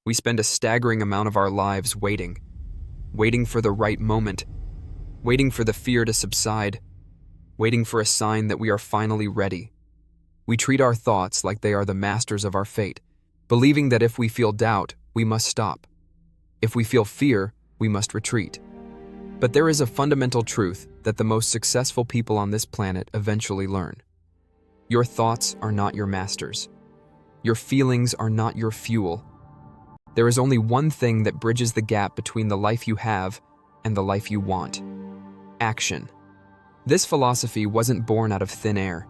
We spend a staggering amount of our lives waiting for the right moment, waiting for the fear to subside, waiting for a sign that we are finally ready. We treat our thoughts like they are the masters of our fate, believing that if we feel doubt, we must stop. If we feel fear, we must retreat. But there is a fundamental truth that the most successful people on this planet eventually learn. Your thoughts are not your masters. Your feelings are not your fuel. There is only one thing that bridges the gap between the life you have and the life you want: action. This philosophy wasn't born out of thin air.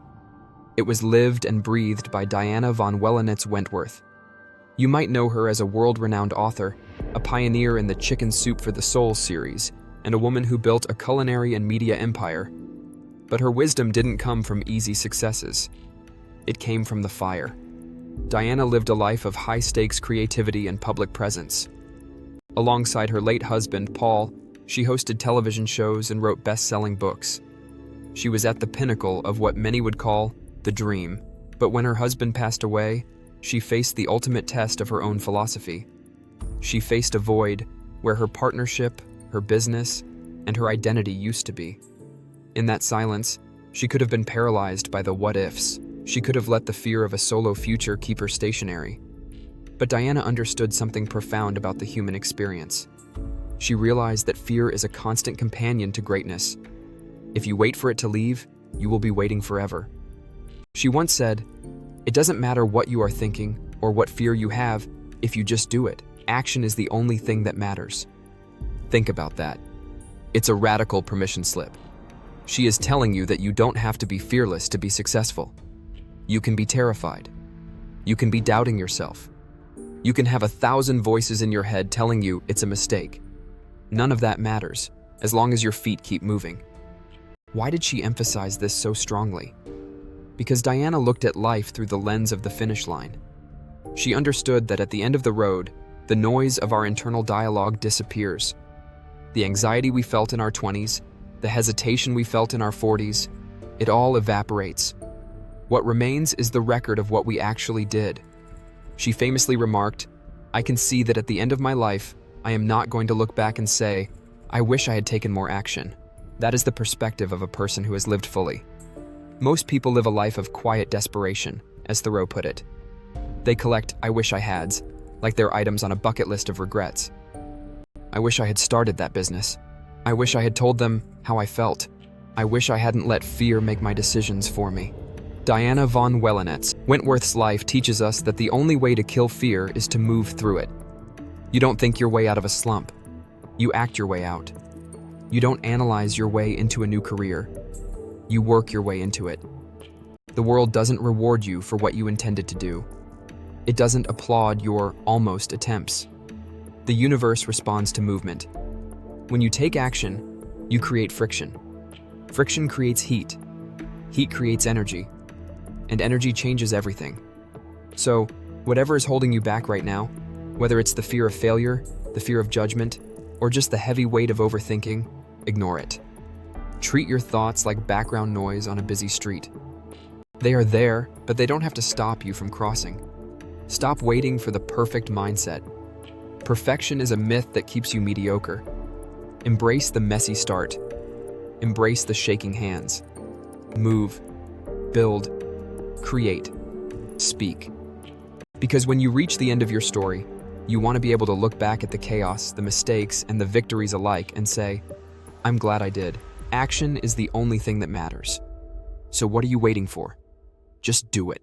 It was lived and breathed by Diana von Welanetz Wentworth. You might know her as a world-renowned author, a pioneer in the Chicken Soup for the Soul series, and a woman who built a culinary and media empire. But her wisdom didn't come from easy successes. It came from the fire. Diana lived a life of high-stakes creativity and public presence. Alongside her late husband, Paul, she hosted television shows and wrote best-selling books. She was at the pinnacle of what many would call the dream. But when her husband passed away, she faced the ultimate test of her own philosophy. She faced a void where her partnership, her business, and her identity used to be. In that silence, she could have been paralyzed by the what-ifs. She could have let the fear of a solo future keep her stationary. But Diana understood something profound about the human experience. She realized that fear is a constant companion to greatness. If you wait for it to leave, you will be waiting forever. She once said, "It doesn't matter what you are thinking or what fear you have, if you just do it. Action is the only thing that matters." Think about that. It's a radical permission slip. She is telling you that you don't have to be fearless to be successful. You can be terrified. You can be doubting yourself. You can have 1,000 voices in your head telling you it's a mistake. None of that matters, as long as your feet keep moving. Why did she emphasize this so strongly? Because Diana looked at life through the lens of the finish line. She understood that at the end of the road, the noise of our internal dialogue disappears. The anxiety we felt in our 20s, the hesitation we felt in our 40s, it all evaporates. What remains is the record of what we actually did. She famously remarked, "I can see that at the end of my life, I am not going to look back and say, 'I wish I had taken more action.'" That is the perspective of a person who has lived fully. Most people live a life of quiet desperation, as Thoreau put it. They collect "I wish I hads," like they're items on a bucket list of regrets. I wish I had started that business. I wish I had told them how I felt. I wish I hadn't let fear make my decisions for me. Diana von Welanetz Wentworth's life teaches us that the only way to kill fear is to move through it. You don't think your way out of a slump. You act your way out. You don't analyze your way into a new career. You work your way into it. The world doesn't reward you for what you intended to do. It doesn't applaud your almost attempts. The universe responds to movement. When you take action, you create friction. Friction creates heat. Heat creates energy. And energy changes everything. So, whatever is holding you back right now, whether it's the fear of failure, the fear of judgment, or just the heavy weight of overthinking, ignore it. Treat your thoughts like background noise on a busy street. They are there, but they don't have to stop you from crossing. Stop waiting for the perfect mindset. Perfection is a myth that keeps you mediocre. Embrace the messy start. Embrace the shaking hands. Move, build, create, speak. Because when you reach the end of your story, you want to be able to look back at the chaos, the mistakes, and the victories alike and say, "I'm glad I did." Action is the only thing that matters. So what are you waiting for? Just do it.